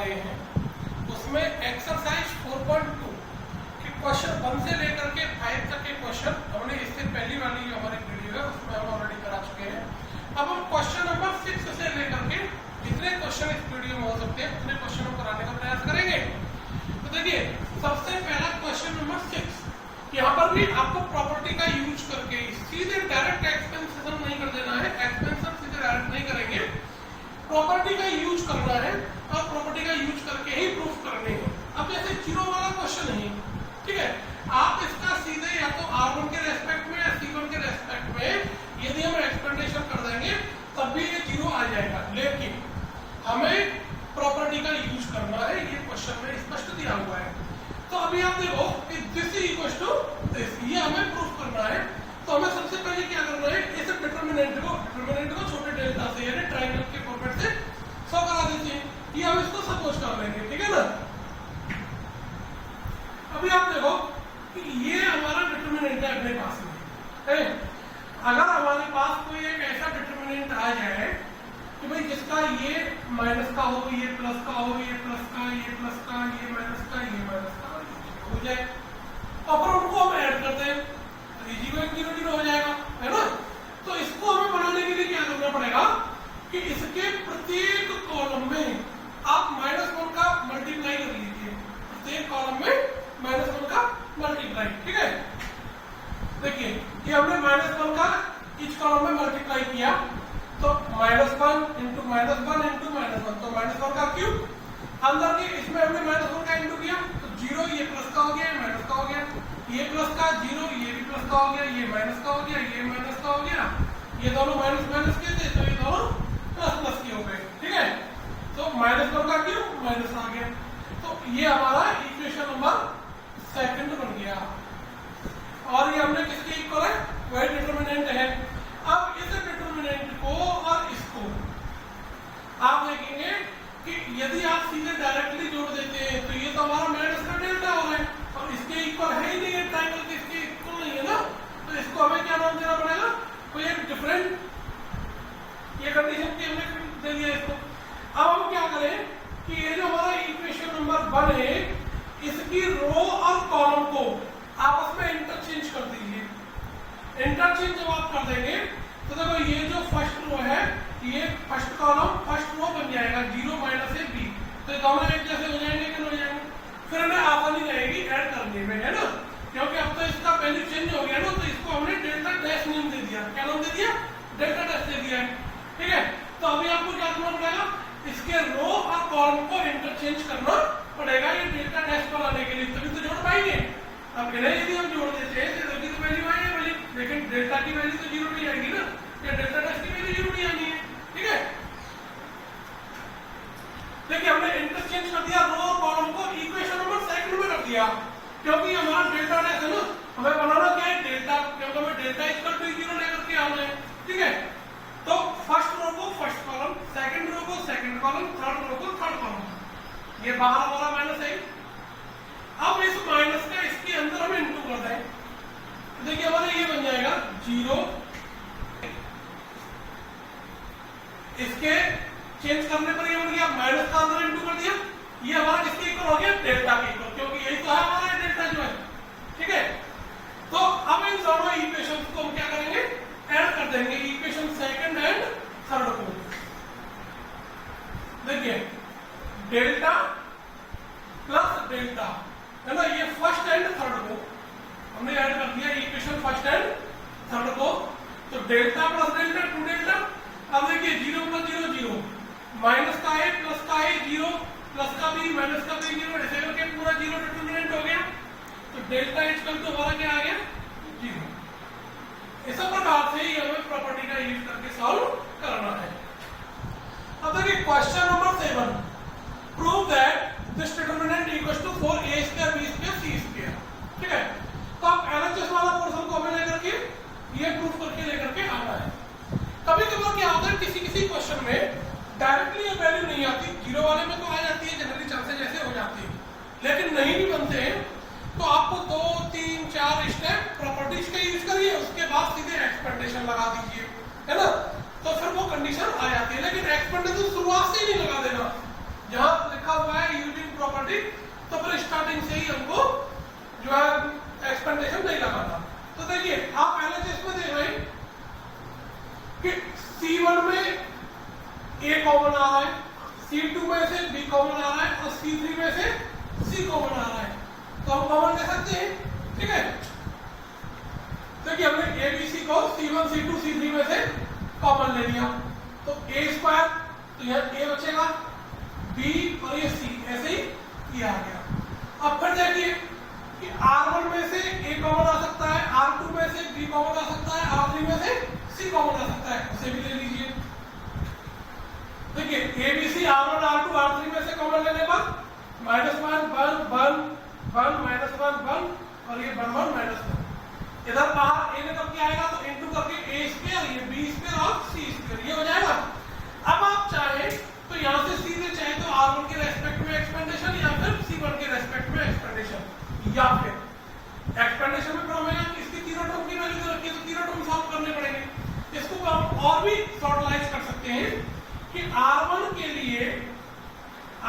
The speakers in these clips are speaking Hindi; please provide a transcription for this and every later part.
आए हैं उसमें एक्सरसाइज 4.2 के क्वेश्चन 1 से लेकर के 5 तक के क्वेश्चन हमने इससे पहली वाली जो हमारी वीडियो है उसमें हम ऑलरेडी करा चुके हैं। अब हम क्वेश्चन नंबर 6 से लेकर के जितने क्वेश्चन इस वीडियो में हो सकते हैं उतने क्वेश्चन हम कराने का प्रयास करेंगे। तो देखिए सबसे पहला क्वेश्चन नंबर 6, यहाँ पर भी आपको प्रॉपर्टी का यूज करके सीधे डायरेक्ट एक्सपेंशन नहीं कर देना है, एक्सपेंशन सीधे डायरेक्ट नहीं करेंगे, प्रॉपर्टी का यूज करना है और प्रॉपर्टी का यूज करके ही प्रूफ करने हैं। अब जैसे जीरो वाला क्वेश्चन है, ठीक है, आप इसका सीधे या तो R1 के रेस्पेक्ट में या C1 के रेस्पेक्ट में यदि हम एक्सपेंटेशन कर देंगे तब भी ये जीरो आ जाएगा, लेकिन हमें प्रॉपर्टी का यूज करना है, ये क्वेश्चन में स्पष्ट दिया हुआ है। तो अभी आप देखो कि this is equal to this, ये हमें प्रूफ करना है। तो हमें सबसे पहले क्या करना है, इस डिटरमिनेंट को छोटे डेल्टा से यानी ट्रायंगल के फॉर्मेट से सॉल्व करा देते हैं। ये हम इसको सपोज कर लेंगे, ठीक है ना। अभी आप देखो कि ये हमारा डिटरमिनेंट है अपने पास में है। अगर हमारे पास कोई एक ऐसा डिटरमिनेंट आ जाए कि भाई जिसका ये माइनस का हो, ये प्लस का हो, ये प्लस का, ये प्लस का, ये माइनस का, ये माइनस का हो जाए और फिर उनको हम ऐड करते हैं तो इजी को 0 0 हो जाएगा, है ना। तो इसको हमें बनाने के लिए क्या करना पड़ेगा कि इसके प्रत्येक कॉलम में आप -1 का मल्टीप्लाई कर लीजिए, प्रत्येक कॉलम में -1 का मल्टीप्लाई, ठीक है। देखिए ये हमने -1 का इस कॉलम में मल्टीप्लाई किया तो -1 इंटू -1 इंटू -1 तो -1 का क्यूब, अंदर के इसमें हमने -1 का इंटू किया तो 0, ये प्लस का हो गया, माइनस का हो गया, ये प्लस का 0, ये भी प्लस का हो गया, ये माइनस का हो गया, ये माइनस का हो गया, ये दोनों माइनस माइनस के थे तो ये दोनों प्लस प्लस के हो गए, ठीक है। तो -1 का क्यूब माइनस आ गया, तो ये हमारा इक्वेशन नंबर 2 बन गया और ये हमने किसके इक्वल है, वही डिटरमिनेंट है। अब इस डिटरमिनेंट को और इसको आप देखेंगे कि यदि आप सीधे डायरेक्टली जोड़ देते हैं तो ये तो हमारा माइनस का डेल्टा हो गया और इसके इक्वल है ही नहीं है, ट्रायंगल के इसके इक्वल नहीं है ना, तो इसको हमें क्या नाम देना पड़ेगा, कोई एक डिफरेंट, ये कंडीशन की हमने दे दिया इसको। अब हम क्या करें कि ये जो हमारा इक्वेशन नंबर 1 है इसकी रो और कॉलम को आपस में इंटरचेंज कर दीजिए। इंटरचेंज जब आप कर देंगे तो देखो ये जो फर्स्ट रो है ये फर्स्ट कॉलम फर्स्ट रो बन जाएगा 0 माइनस ए बी, तो दोनों एक जैसे हो जाएंगे कि नहीं हो जाएंगे, फिर हमें आसानी रहेगी ऐड करने में, है ना, क्योंकि अब तो इसका वैल्यू चेंज हो गया ना, तो इसको हमने डेल्टा डैश नेम दे दिया। क्या नाम दे दिया, डेल्टा डैश दे दिया है, ठीक है। तो अभी आपको क्या करना पड़ेगा, इसके रो और कॉलम को इंटरचेंज करना पड़ेगा ये डेल्टा डैश को लाने के लिए, तभी तो जोड़ पाएंगे। अब यदि हम जोड़ देते हैं तो इसकी तो वैल्यू आएगी, लेकिन डेल्टा की वैल्यू तो 0 नहीं आएगी ना, या डेल्टा डैश की वैल्यू 0 नहीं आनी है, ठीक है। देखिए हमने इंटरचेंज कर दिया रो और कॉलम को, इक्वेशन नंबर 2 में रख दिया, क्योंकि हमारा डेल्टा डैश है ना, हमें बनाना क्या है डेल्टा, क्योंकि हमें डेल्टा इक्वल टू 0 लेकर के आना है, ठीक है। तो फर्स्ट रो को फर्स्ट कॉलम, सेकंड रो को सेकंड कॉलम, थर्ड रो को थर्ड कॉलम, ये बाहर वाला माइनस है। अब इस माइनस का इसके अंदर हम इंटू कर दें तो देखिए हमारा ये बन जाएगा 0, इसके चेंज करने पर ये बन गया माइनस का अंदर इंटू कर दिया, ये हमारा किसके इक्वल हो गया, डेल्टा के इक्वल, क्योंकि यही तो है हमारा डेल्टा जो है, ठीक है। तो अब इन दोनों इक्वेशंस को हम क्या करेंगे, ऐड कर देंगे, इक्वेशन 2 एंड 3 को। देखिए डेल्टा प्लस डेल्टा है ना, ये फर्स्ट एंड थर्ड को हमने ऐड कर दिया, इक्वेशन फर्स्ट एंड थर्ड को, तो डेल्टा प्लस डेल्टा 2 डेल्टा। अब देखिए 0 प्लस 0 0, माइनस का है प्लस का है 0, प्लस का भी माइनस का भी 0, ऐसे करके पूरा 0 डिटरमिनेंट हो गया, तो डेल्टा इक्वल टू हमारा क्या आ गया 0। इस प्रकार से ही हमें प्रॉपर्टी का यूज करके सॉल्व करना है। अब देखिए question number 7, prove that this determinant equals to 4a square b square c square, ठीक है। तो आप एलएचएस वाला पोर्शन को हमें लेकर के ये प्रूफ करके लेकर के आना है। कभी कभार क्या होता है किसी किसी क्वेश्चन में डायरेक्टली ये वैल्यू नहीं आती, जीरो वाले में तो आ जाती है, जनरली चांसेस जैसे हो जाती है, लेकिन नहीं भी बनते हैं तो आपको 2 3 4 स्टेप प्रॉपर्टीज का यूज करिए, उसके बाद सीधे एक्सपेक्टेशन लगा दीजिए, है ना, तो फिर वो कंडीशन आ जाती है। लेकिन एक्सपेक्टेशन शुरुआत से ही नहीं लगा देना, जहां लिखा हुआ है में से B कॉमन आ रहा है और C3 में से C कॉमन आ रहा है, तो हम कॉमन ले सकते हैं, ठीक है। देखिए हमने ABC को C1 C2 C3 में से कॉमन ले लिया, तो A स्क्वायर, तो यहाँ A बचेगा, B और ये C, ऐसे ही ये आ गया। अब फिर देखिए कि R1 में से A कॉमन आ सकता है, R2 में से B कॉमन आ सकता है, R3 में से C कॉमन आ सकता है, उसे भी ले लीजिए। देखिए ABC R1 R2 R3 में से कॉमन लेने पर -1 1 1 1 -1 1 और ये 1 1 -1, इधर बाहर A ने कब क्या आएगा तो इनटू करके A स्क्वायर, ये B स्क्वायर और C स्क्वायर, ये हो जाएगा। अब आप चाहे तो यहाँ से सीधे चाहे तो R1 के रेस्पेक्ट में एक्सपेंडेशन या फिर C1 के रेस्पेक्ट में एक्सपेंडेशन, या फिर एक्सपेंडेशन में प्रॉब्लम है कि इसकी तीनों टर्म की वैल्यू दे रखी है तो तीनों टर्म सॉल्व करने पड़ेंगे। इसको हम और भी शॉर्टलाइज कर सकते हैं कि R1 के लिए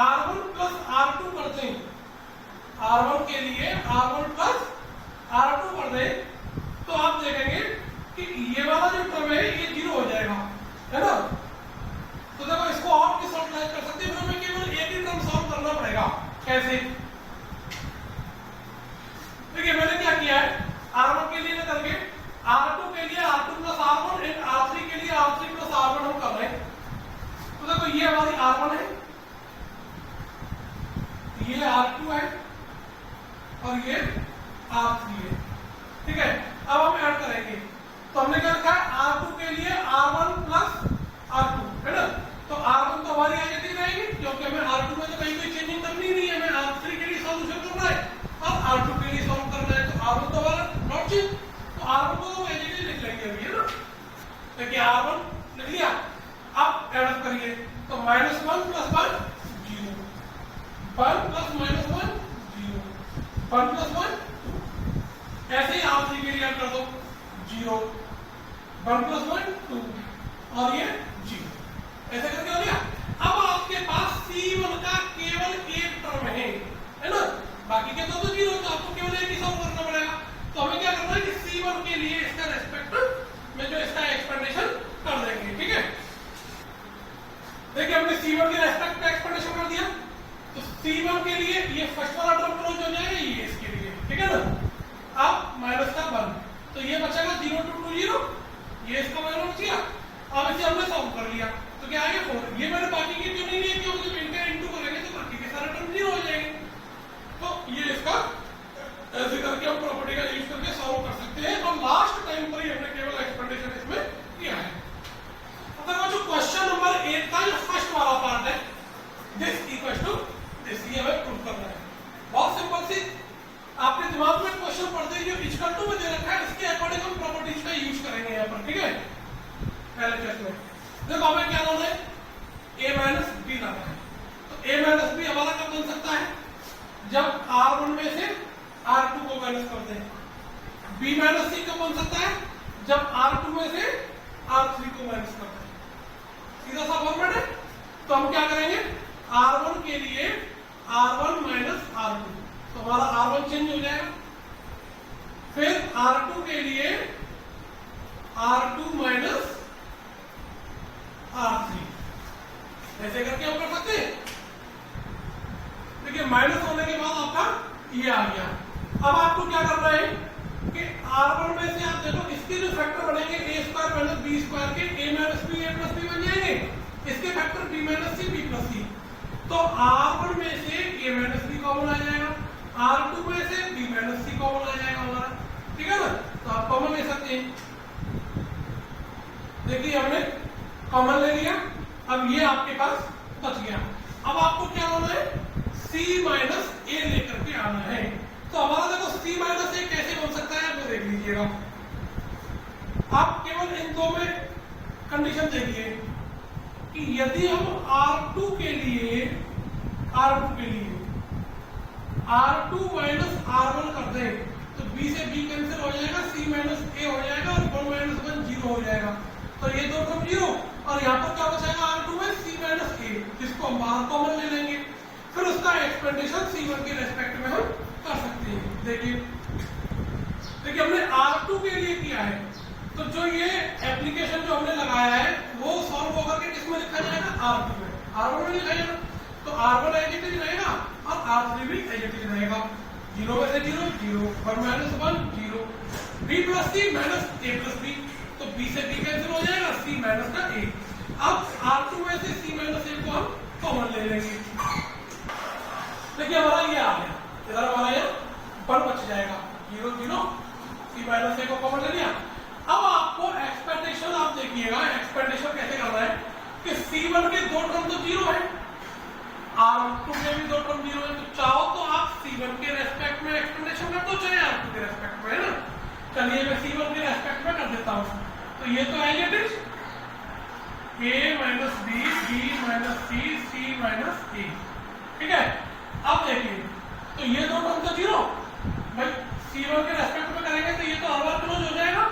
R1 प्लस R2 कर दें, R1 के लिए R1 प्लस R2 कर दें, तो आप देखेंगे कि ये वाला जो टर्म है ये 0 हो जाएगा, है ना। तो देखो इसको और भी शॉर्टलाइज कर सकते हैं, फिर हमें केवल एक ही टर्म सॉल्व करना पड़ेगा। कैसे? देखिए मैंने क्या किया है, R1 के लिए ना करके R2 के लिए R2 plus R1 and R3 के लिए R3 प्लस R1 हम कर रहे हैं। तो देखो ये हमारी R1 है, ये R2 है और ये R3 है, ठीक है। अब हम ऐड करेंगे, तो हमने क्या रखा है R2 के लिए R1 प्लस R2, है ना। तो R1 तो हमारी एज इट इज रहेगी क्योंकि हमें R2 में तो कहीं कोई चेंजिंग करनी नहीं है, हमें R3 के लिए सॉल्यूशन करना है और R2 के लिए सॉल्व करना है, तो R1 तो हमारा नॉट चेंज, तो R1 को हम एज इट इज लिख लेंगे अभी, है ना। देखिए R1 लिख लिया, अब ऐड करिए तो -1 + 1 0, 1 + -1 0, 1 + 1, ऐसे ही R3 के लिए ऐड कर दो 0, 1 + 1 2 और ये 0, ऐसे करके हो गया। अब आपके पास C1 का केवल एक टर्म है ना, बाकी के तो 0, तो आपको केवल एक ही सॉल्व करना पड़ेगा। तो हमें क्या करना है कि C1 के लिए इसका रेस्पेक्ट में जो इसका एक्सपेंडेशन कर देंगे, ठीक है। देखिए हमने C1 के रेस्पेक्ट में एक्सपेंडेशन कर दिया, तो C1 के लिए ये फर्स्ट वाला टर्म क्लोज हो जाएगा, ये इसके लिए, ठीक है ना। अब माइनस का 1, तो ये बचेगा 0 2 2 0, ये इसका वैल्यू बच गया। अब इसे हमने सॉल्व कर लिया, तो क्या आएगा 4। ये मैंने बाकी के क्यों नहीं लिया, क्योंकि जब इनका इनटू करेंगे तो बाकी के सारे टर्म 0 हो जाएंगे। तो ये इसका ऐसे करके हम प्रॉपर्टी का यूज करके सॉल्व कर सकते हैं, और लास्ट टाइम पर ही हमने केवल एक्सपेंडेशन इसमें किया है। अब देखो जो क्वेश्चन नंबर 8 का जो फर्स्ट वाला पार्ट है, दिस इक्वल टू दिस, ये हमें प्रूव करना है। बहुत सिंपल सी, आपके दिमाग में क्वेश्चन पढ़ते ही जो इक्वल टू में दे रखा है इसके अकॉर्डिंग हम प्रॉपर्टीज का यूज करेंगे यहाँ पर, ठीक है। पहले केस में देखो हमें क्या लाना है, A माइनस B लाना है, तो A माइनस B हमारा कब बन सकता है, जब R1 में से R2 को माइनस कर दें। B माइनस C कब बन सकता है, जब R2 में से R3 को माइनस कर दें। सीधा सा फॉर्मेट है। तो हम क्या करेंगे, R1 के लिए R1 माइनस R2, तो हमारा R1 चेंज हो जाएगा, फिर R2 के लिए R2 माइनस R3, ऐसे करके हम कर सकते हैं। देखिए माइनस होने के बाद आपका ये आ गया। अब आपको क्या करना है कि R1 में से आप देखो इसके जो फैक्टर बनेंगे A square minus B square के A minus B A plus B बन जाएंगे, इसके factor B minus C B plus C, तो R1 में से A माइनस B कॉमन आ जाएगा, R2 में से B माइनस C कॉमन आ जाएगा हमारा, ठीक है ना। तो आप कॉमन ले सकते हैं। देखिए हमने कॉमन ले लिया, अब ये आपके पास बच गया। अब आपको क्या होना है, C माइनस A लेकर के आना है। तो हमारा देखो C माइनस A कैसे बन सकता है वो देख लीजिएगा। आप केवल इन दो में कंडीशन देखिए कि यदि हम R2 के लिए R2 माइनस R1 कर दें तो B से B कैंसिल हो जाएगा, C माइनस A हो जाएगा और 1 माइनस 1 0 हो जाएगा, तो ये दो टर्म 0, और यहाँ पर क्या बचेगा R2 में C माइनस A, जिसको हम बाहर कॉमन ले लेंगे, फिर उसका एक्सपेंडेशन C1 के रेस्पेक्ट में हम कर सकते हैं। देखिए हमने R2 के लिए किया है, तो जो ये एप्लीकेशन जो हमने लगाया है वो सॉल्व होकर के किसमें लिखा जाएगा, R2 में, R1 में लिखा जाएगा। R1 एज इट इज रहेगा और R3 भी एज इट इज रहेगा। 0 में से 0 0, 1 minus 1 0, b plus c minus a plus b, तो b से b कैंसिल हो जाएगा, c माइनस का a। अब R2 में से c माइनस a को हम कॉमन ले लेंगे। देखिए हमारा ये आ गया, इधर हमारा ये 1 बच जाएगा, 0 0, c माइनस a को कॉमन ले लिया। अब आपको एक्सपेक्टेशन आप देखिएगा, एक्सपेक्टेशन कैसे करना है कि c1 के दो टर्म तो 0 है, R2 के भी दो टर्म 0 है, तो चाहो तो आप c1 के रेस्पेक्ट में एक्सपेक्टेशन कर दो, चाहे R2 के रेस्पेक्ट में, है ना। चलिए मैं c1 के रेस्पेक्ट में कर देता हूं। तो ये तो as it is a minus b, b minus c, c minus a, ठीक है। अब देखिए तो ये दो टर्म तो 0, भाई c1 के रेस्पेक्ट में करेंगे तो ये तो हर बार क्लोज हो जाएगा।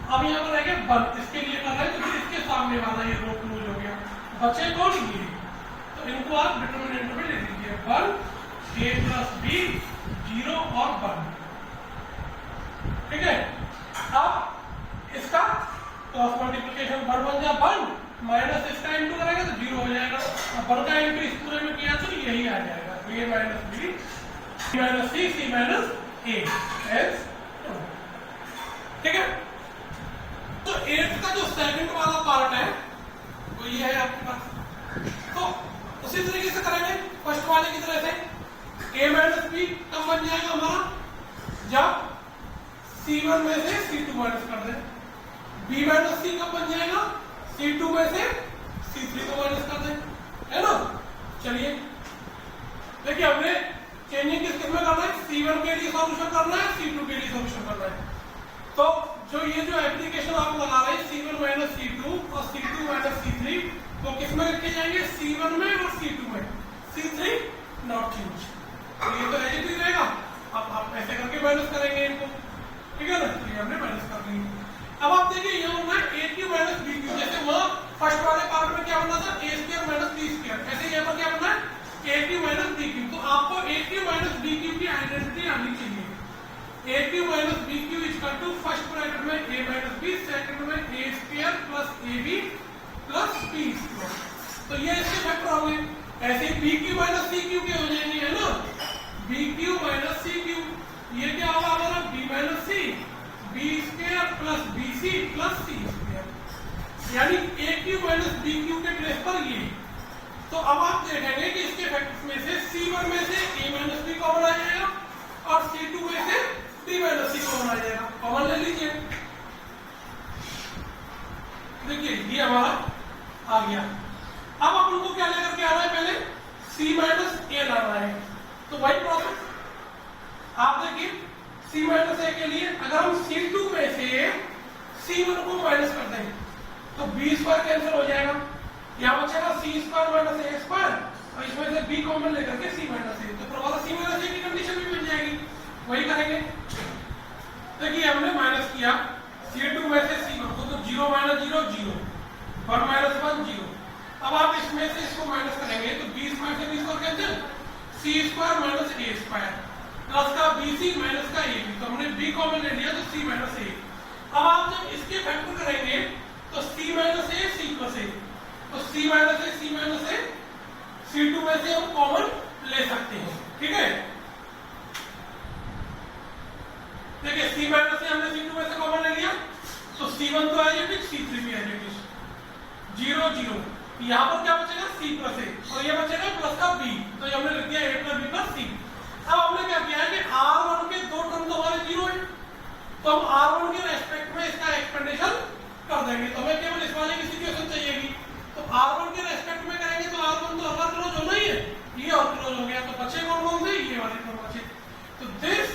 अब यहाँ पर रहेगा 1, इसके लिए कर रहे हैं तो फिर इसके सामने वाला ये रो क्लोज हो गया, बचे कौन ये, तो इनको आप डिटरमिनेंट में ले लीजिए, 1 a प्लस b 0 और 1, ठीक है। अब इसका क्रॉस मल्टीप्लिकेशन 1 बन जा 1 माइनस इसका इंटू करेंगे तो 0 हो जाएगा, और 1 का इंटू इस पूरे में किया तो यही आ जाएगा, a minus b, c minus c, c minus a, ठीक है। तो 8 का जो सेकंड वाला पार्ट है वो ये है आपके पास, तो उसी तरीके से करेंगे फर्स्ट वाले की तरह से। a माइनस b कब बन जाएगा हमारा, जब c1 में से c2 माइनस कर दें। b माइनस c कब बन जाएगा, c2 में से c3 को माइनस कर दें, है ना। चलिए देखिए हमने चेंजिंग किस में करना है, c1 के लिए सॉल्यूशन करना है, c2 के लिए सॉल्यूशन करना है। तो जो ये जो एप्लीकेशन आप लगा रहे हैं c1 माइनस c2 और c2 माइनस c3, तो किस में रखे जाएंगे, c1 में और c2 में, c3 नॉट चेंज, तो ये तो एज इट इज रहेगा। अब आप ऐसे करके माइनस करेंगे इनको, ठीक है ना, ये हमने माइनस कर दिया। अब आप देखिए ये होना है a cube minus b cube, जैसे वहां फर्स्ट वाले पार्ट में क्या बनना था a square minus b square, ऐसे यहाँ पर क्या बनना है a cube minus b cube. तो आपको a cube minus b cube की आइडेंटिटी आनी चाहिए, a cube minus b cube equal to first bracket में a माइनस b, सेकंड में a square plus ab plus b square, तो ये इसके फैक्टर होंगे। ऐसे b cube minus c cube के हो जाएंगे, है ना, b cube minus c cube, ये क्या होगा हमारा b minus c, b square plus bc plus c square, यानी a cube minus b cube के प्लेस पर ये। तो अब आप देखेंगे कि इसके फैक्टर्स में से c1 में से a माइनस b कॉमन आ जाएगा और c2 में से b माइनस c कॉमन आ जाएगा, कॉमन ले लीजिए। देखिए ये हमारा आ गया। अब आप उनको क्या लेकर के आना है, पहले c माइनस a लाना है, तो वही प्रोसेस आप देखिए c माइनस a के लिए अगर हम c2 में से c1 को माइनस कर दें तो b स्क्वायर कैंसिल हो जाएगा, यहाँ बचेगा c square minus a square, और इसमें से b कॉमन लेकर के c माइनस a, तो प्रभाव c माइनस a की कंडीशन भी बन जाएगी, वही करेंगे। देखिए हमने माइनस किया c2 में से c1 को, तो 0 माइनस 0 0, 1 माइनस 1 0। अब आप इसमें से इसको माइनस करेंगे तो b स्क्वायर से b square cancel, c square minus a square plus का bc माइनस का ab, तो हमने b कॉमन ले लिया तो c माइनस a। अब आप जब इसके फैक्टर करेंगे तो c minus a c plus a, तो c माइनस a c2 में से हम कॉमन ले सकते हैं, ठीक है। देखिए c माइनस a हमने c2 में से कॉमन ले लिया, तो c1 तो एज इट इज, c3 भी एज इट इज, 0 0, यहाँ पर क्या बचेगा c प्लस a, और ये बचेगा प्लस का b, तो ये हमने लिख दिया a plus b plus c। अब हमने क्या किया है कि r1 के दो टर्म तो हमारे 0 है, तो हम r1 के रेस्पेक्ट में इसका एक्सपेंडेशन कर देंगे, तो हमें केवल इस वाले की सिचुएशन चाहिएगी, तो r1 के रेस्पेक्ट में करेंगे तो r1 तो हमारा क्लोज होना ही है, ये और क्लोज हो गया, तो बचे कौन से, ये वाले टर्म बचे, तो this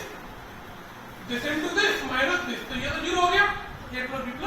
into this minus this, तो ये तो 0 हो गया, a प्लस b